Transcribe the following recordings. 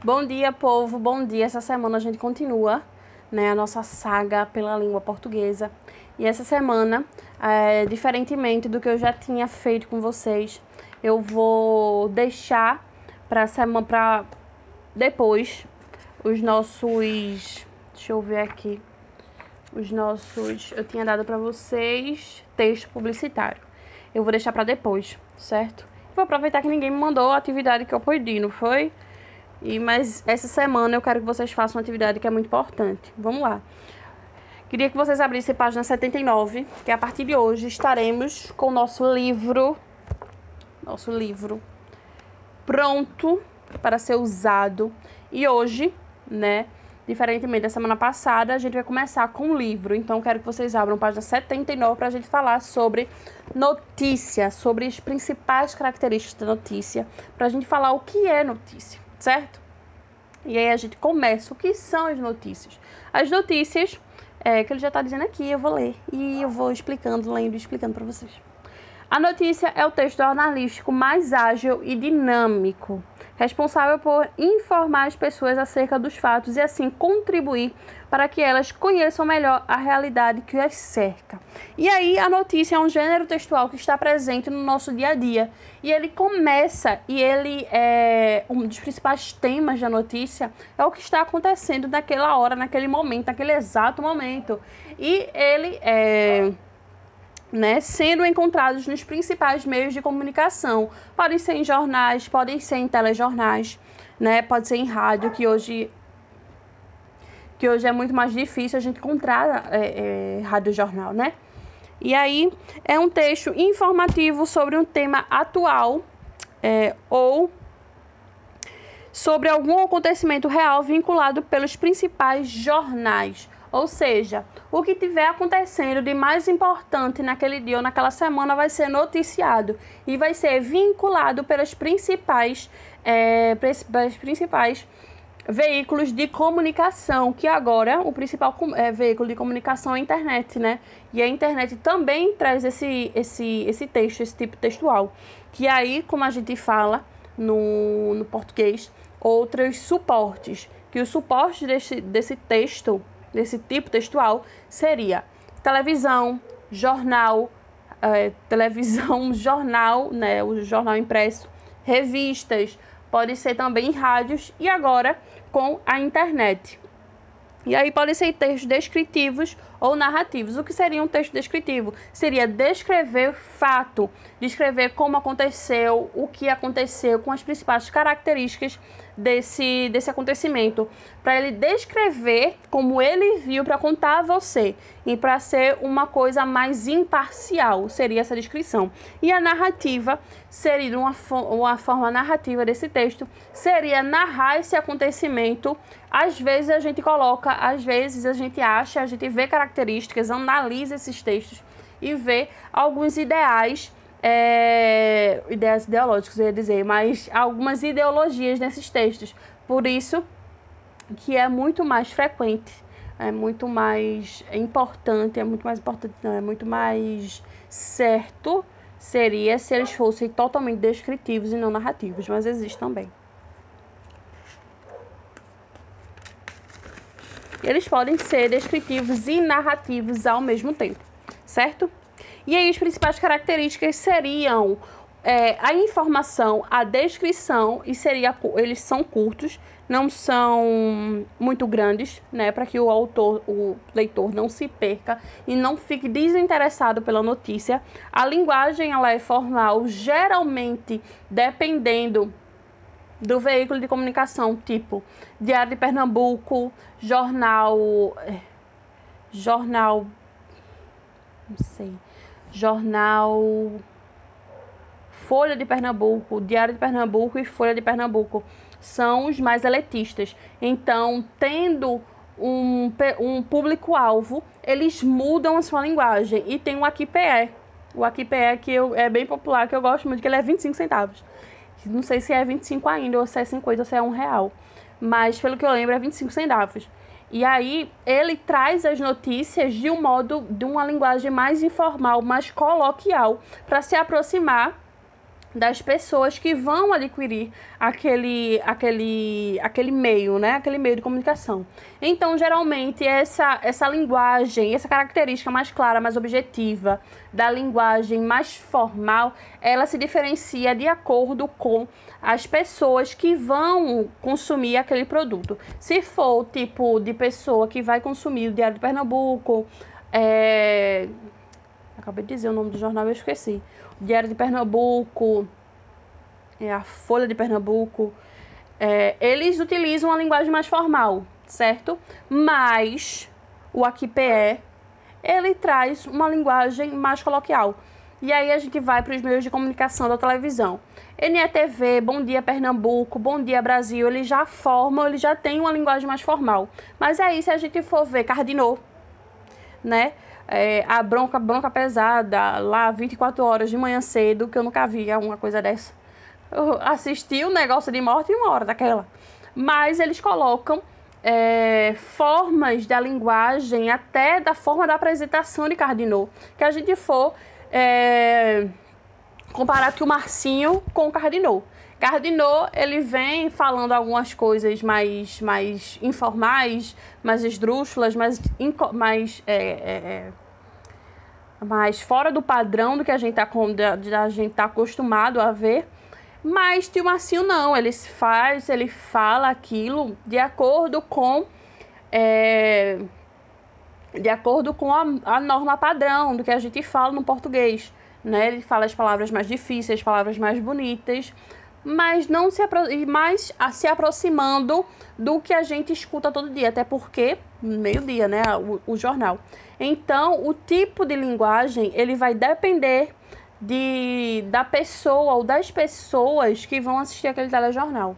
Bom dia, povo, bom dia. Essa semana a gente continua, né, a nossa saga pela língua portuguesa. E essa semana, diferentemente do que eu já tinha feito com vocês, eu vou deixar para depois os nossos... Deixa eu ver aqui. Eu tinha dado para vocês texto publicitário. Eu vou deixar para depois, certo? Vou aproveitar que ninguém me mandou a atividade que eu pedi, não foi? Mas essa semana eu quero que vocês façam uma atividade que é muito importante. Vamos lá. Queria que vocês abrissem a página 79, que a partir de hoje estaremos com o nosso livro pronto para ser usado. E hoje, né, diferentemente da semana passada, a gente vai começar com o livro. Então, quero que vocês abram a página 79 para a gente falar sobre notícia, sobre as principais características da notícia, para a gente falar o que é notícia, certo? E aí a gente começa. O que são as notícias? As notícias, que ele já está dizendo aqui, eu vou ler e eu vou explicando, lendo e explicando para vocês. A notícia é o texto jornalístico mais ágil e dinâmico, responsável por informar as pessoas acerca dos fatos e assim contribuir para que elas conheçam melhor a realidade que as cerca. E aí a notícia é um gênero textual que está presente no nosso dia a dia. E ele começa, e ele é um dos principais temas da notícia, é o que está acontecendo naquela hora, naquele momento, naquele exato momento. E ele sendo encontrados nos principais meios de comunicação. Podem ser em jornais, podem ser em telejornais, né? Pode ser em rádio, que hoje é muito mais difícil a gente encontrar rádio-jornal, né? E aí é um texto informativo sobre um tema atual ou sobre algum acontecimento real vinculado pelos principais jornais. Ou seja, o que estiver acontecendo de mais importante naquele dia ou naquela semana vai ser noticiado e vai ser vinculado pelos principais veículos de comunicação, que agora o principal veículo de comunicação é a internet, né? E a internet também traz esse texto, esse tipo textual, que aí, como a gente fala no português, outros suportes, que o suporte desse texto, desse tipo textual, seria televisão, jornal, né, o jornal impresso, revistas, pode ser também rádios e agora com a internet. E aí podem ser textos descritivos ou narrativos. O que seria um texto descritivo? Seria descrever fato, descrever como aconteceu, o que aconteceu, com as principais características desse acontecimento, para ele descrever como ele viu, para contar a você e para ser uma coisa mais imparcial, seria essa descrição. E a narrativa seria uma forma narrativa desse texto, seria narrar esse acontecimento. Às vezes a gente coloca, às vezes a gente acha, a gente vê características, analisa esses textos e vê alguns ideias ideológicas, eu ia dizer, mas algumas ideologias nesses textos. Por isso que é muito mais frequente, é muito mais importante, não, é muito mais certo seria se eles fossem totalmente descritivos e não narrativos, mas existe também. Eles podem ser descritivos e narrativos ao mesmo tempo, certo? E aí as principais características seriam a informação, a descrição, e eles são curtos, não são muito grandes, né, para que o leitor não se perca e não fique desinteressado pela notícia. A linguagem, ela é formal, geralmente não veículo de comunicação, tipo Diário de Pernambuco, jornal, Folha de Pernambuco, Diário de Pernambuco e Folha de Pernambuco são os mais elitistas. Então, tendo um público-alvo, eles mudam a sua linguagem. E tem o Aqui.pe. O Aqui.pe que é bem popular, que eu gosto muito, que ele é 25 centavos. Não sei se é 25 ainda, ou se é 50, ou se é R$1. Mas, pelo que eu lembro, é 25 centavos. E aí, ele traz as notícias de uma linguagem mais informal, mais coloquial, para se aproximar das pessoas que vão adquirir aquele meio, né? Aquele meio de comunicação. Então, geralmente, essa linguagem, essa característica mais clara, mais objetiva da linguagem mais formal, ela se diferencia de acordo com as pessoas que vão consumir aquele produto. Se for o tipo de pessoa que vai consumir o Diário de Pernambuco, acabei de dizer o nome do jornal, eu esqueci. O Diário de Pernambuco, a Folha de Pernambuco, eles utilizam uma linguagem mais formal, certo? Mas o Aqui PE, ele traz uma linguagem mais coloquial. E aí a gente vai para os meios de comunicação da televisão. NETV, Bom Dia Pernambuco, Bom Dia Brasil, eles já formam, eles já têm uma linguagem mais formal. Mas aí, se a gente for ver Cardinô, né? A bronca pesada, lá 24 horas de manhã cedo, que eu nunca vi alguma coisa dessa. Eu assisti o negócio de morte em 1 hora daquela. Mas eles colocam formas da linguagem, até da forma da apresentação de Cardinô, que a gente for comparar que o Marcinho com o Cardinô. Cardinô, ele vem falando algumas coisas mais informais, mais esdrúxulas, mais fora do padrão do que a gente tá acostumado a ver. Mas tio Marcinho não, ele fala aquilo de acordo com a norma padrão do que a gente fala no português, né? Ele fala as palavras mais difíceis, as palavras mais bonitas, mas não se aproximando do que a gente escuta todo dia, até porque meio-dia, né, o jornal. Então, o tipo de linguagem, ele vai depender da pessoa ou das pessoas que vão assistir aquele telejornal.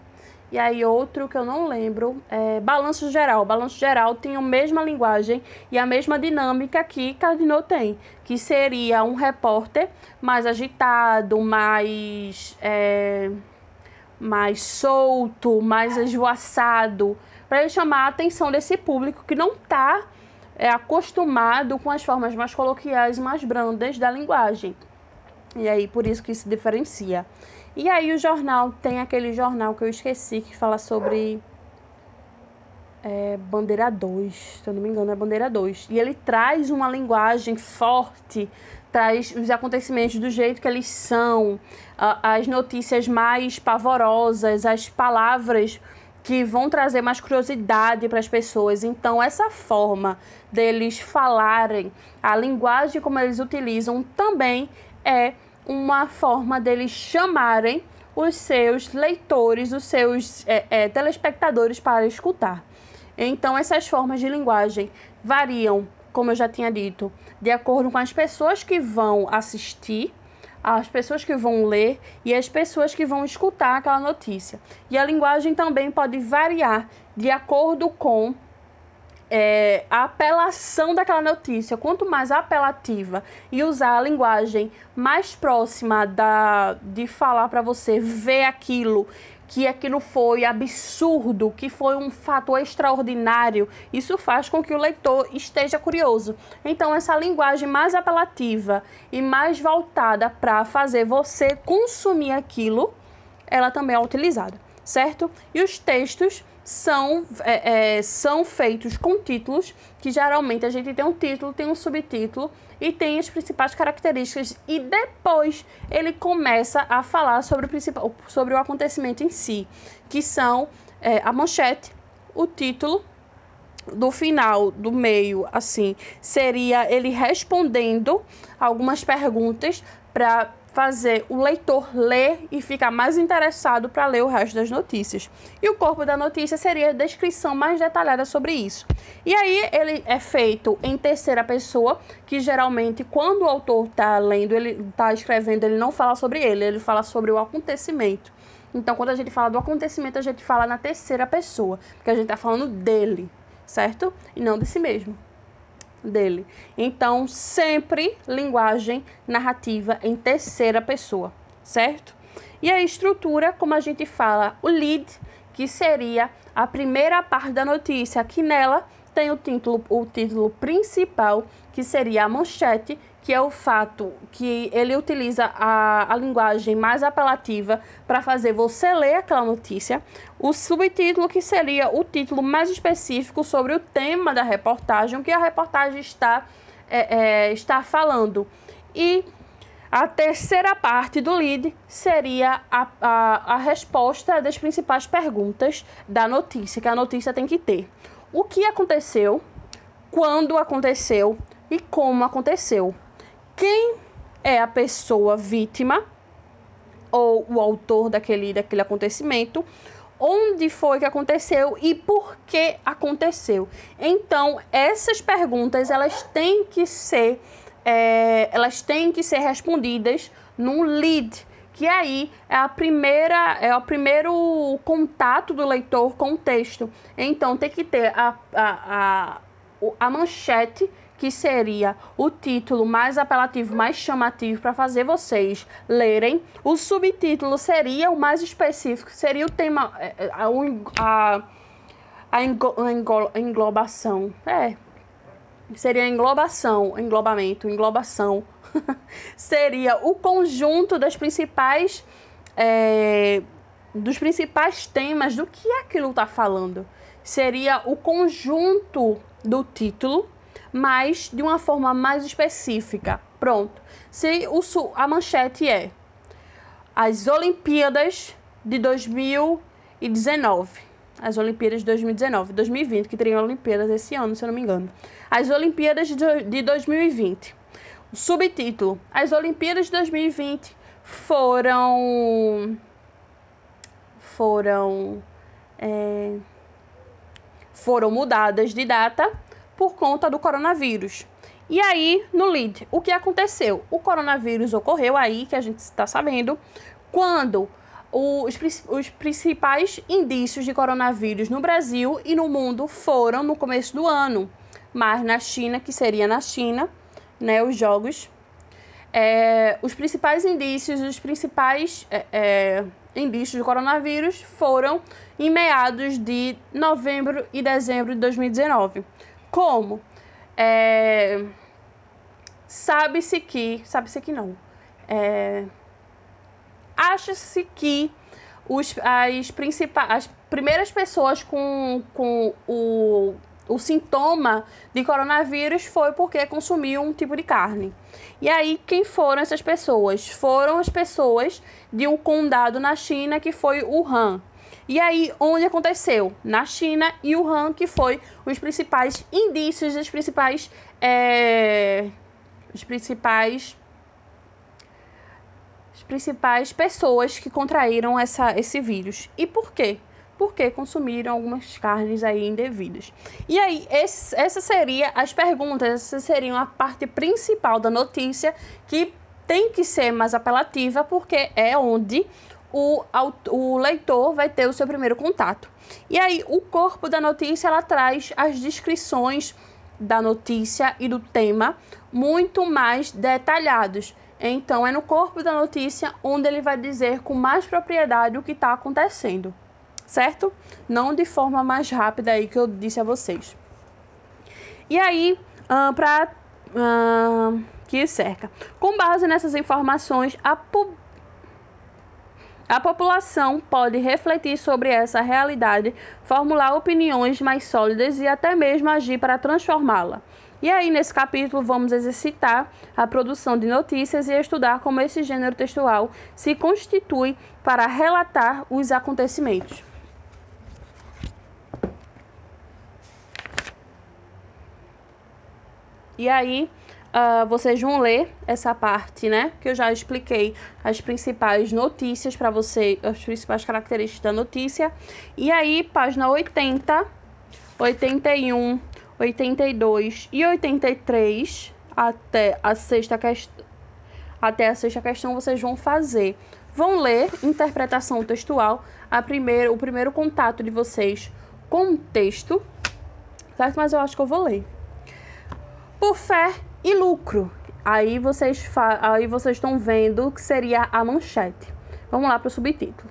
E aí outro que eu não lembro é Balanço Geral. Balanço Geral tem a mesma linguagem e a mesma dinâmica que Cardinô tem, que seria um repórter mais agitado, mais solto, mais esvoaçado, para ele chamar a atenção desse público que não está acostumado com as formas mais coloquiais, mais brandas da linguagem. E aí, por isso que se diferencia. E aí, o jornal, tem aquele jornal que eu esqueci, que fala sobre Bandeira 2, se eu não me engano, é Bandeira 2. E ele traz uma linguagem forte, traz os acontecimentos do jeito que eles são, as notícias mais pavorosas, as palavras que vão trazer mais curiosidade para as pessoas. Então, essa forma deles falarem, a linguagem como eles utilizam, também é uma forma deles chamarem os seus leitores, os seus telespectadores para escutar. Então, essas formas de linguagem variam, como eu já tinha dito, de acordo com as pessoas que vão assistir, as pessoas que vão ler e as pessoas que vão escutar aquela notícia. E a linguagem também pode variar de acordo com a apelação daquela notícia. Quanto mais apelativa e usar a linguagem mais próxima de falar para você ver aquilo, que aquilo foi absurdo, que foi um fato extraordinário, isso faz com que o leitor esteja curioso. Então, essa linguagem mais apelativa e mais voltada para fazer você consumir aquilo, ela também é utilizada, certo? E os textos são feitos com títulos, que geralmente a gente tem um título, tem um subtítulo e tem as principais características, e depois ele começa a falar sobre o acontecimento em si, que são a manchete, o título, do final, do meio, assim, seria ele respondendo algumas perguntas para fazer o leitor ler e ficar mais interessado para ler o resto das notícias. E o corpo da notícia seria a descrição mais detalhada sobre isso. E aí ele é feito em terceira pessoa, que geralmente quando o autor está lendo, ele está escrevendo, ele não fala sobre ele fala sobre o acontecimento. Então, quando a gente fala do acontecimento, a gente fala na terceira pessoa, porque a gente está falando dele, certo? E não de si mesmo. Dele. Então, sempre linguagem narrativa em terceira pessoa, certo? E a estrutura, como a gente fala, o lead, que seria a primeira parte da notícia, que nela tem o título principal, que seria a manchete, que é o fato que ele utiliza a linguagem mais apelativa para fazer você ler aquela notícia. O subtítulo, que seria o título mais específico sobre o tema da reportagem, o que a reportagem está falando. E a terceira parte do lead seria a resposta das principais perguntas da notícia, que a notícia tem que ter. O que aconteceu, quando aconteceu e como aconteceu. Quem é a pessoa vítima ou o autor daquele acontecimento, onde foi que aconteceu e por que aconteceu. Então, essas perguntas, elas têm que ser respondidas num lead, que aí é o primeiro contato do leitor com o texto. Então, tem que ter a manchete, que seria o título mais apelativo, mais chamativo para fazer vocês lerem. O subtítulo seria o mais específico, seria o tema, englobação. Seria englobação. Seria o conjunto dos principais temas do que aquilo está falando. Seria o conjunto do título, mas de uma forma mais específica. Pronto. Se a manchete é as Olimpíadas de 2019. As Olimpíadas de 2019, 2020, que teriam Olimpíadas esse ano, se eu não me engano. As Olimpíadas de 2020. O subtítulo: as Olimpíadas de 2020 foram mudadas de data por conta do coronavírus. E aí, no lead, o que aconteceu? O coronavírus ocorreu aí, que a gente está sabendo, quando os principais indícios de coronavírus no Brasil e no mundo foram no começo do ano. Mas na China, que seria na China, né, os jogos, os principais indícios, indícios de coronavírus foram em meados de novembro e dezembro de 2019. Como? Acha-se que as primeiras pessoas com o sintoma de coronavírus foi porque consumiam um tipo de carne. E aí, quem foram essas pessoas? Foram as pessoas de um condado na China, que foi Wuhan. E aí, onde aconteceu? Na China e Wuhan, que foi os principais indícios, as principais pessoas que contraíram esse vírus. E por quê? Porque consumiram algumas carnes aí indevidas. E aí, essas seriam as perguntas, essas seriam a parte principal da notícia, que tem que ser mais apelativa, porque é onde o leitor vai ter o seu primeiro contato. E aí, o corpo da notícia, ela traz as descrições da notícia e do tema muito mais detalhados. Então, é no corpo da notícia onde ele vai dizer com mais propriedade o que está acontecendo, certo? Não de forma mais rápida aí que eu disse a vocês. E aí, que cerca. Com base nessas informações, a população pode refletir sobre essa realidade, formular opiniões mais sólidas e até mesmo agir para transformá-la. E aí, nesse capítulo, vamos exercitar a produção de notícias e estudar como esse gênero textual se constitui para relatar os acontecimentos. E aí, vocês vão ler essa parte, né? Que eu já expliquei as principais notícias para você, as principais características da notícia. E aí, página 80, 81, 82 e 83, até a sexta questão, vocês vão fazer. Vão ler interpretação textual, o primeiro contato de vocês com o texto, certo? Mas eu acho que eu vou ler. Por fé e lucro. Aí vocês estão vendo que seria a manchete. Vamos lá para o subtítulo.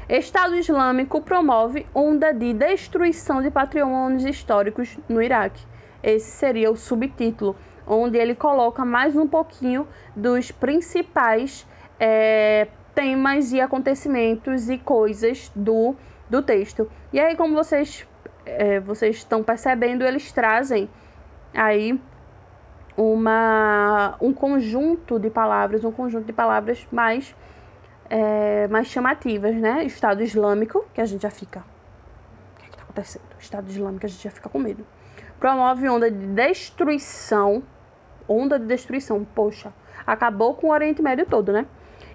Estado Islâmico promove onda de destruição de patrimônios históricos no Iraque. Esse seria o subtítulo, onde ele coloca mais um pouquinho dos principais temas e acontecimentos e coisas do texto. E aí, como vocês estão percebendo, eles trazem aí um conjunto de palavras mais chamativas, né? Estado Islâmico, que a gente já fica... O que está acontecendo? Estado Islâmico, a gente já fica com medo. Promove onda de destruição. Onda de destruição, poxa. Acabou com o Oriente Médio todo, né?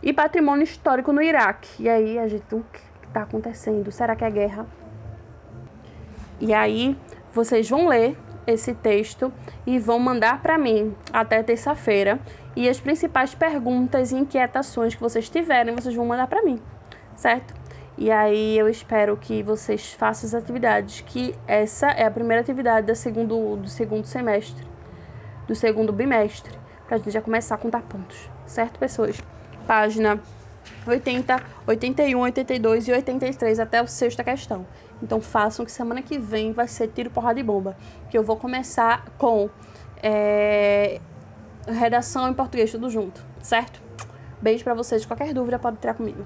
E patrimônio histórico no Iraque. E aí, o que está acontecendo? Será que é guerra? E aí, vocês vão ler esse texto e vão mandar para mim até terça-feira. E as principais perguntas e inquietações que vocês tiverem, vocês vão mandar para mim, certo? E aí eu espero que vocês façam as atividades, que essa é a primeira atividade do segundo semestre, do segundo bimestre, pra gente já começar a contar pontos, certo, pessoas? Página 80, 81, 82 e 83 até a sexta questão. Então façam, que semana que vem vai ser tiro, porrada e bomba, que eu vou começar com redação em português tudo junto, certo? Beijo pra vocês, qualquer dúvida pode tirar comigo.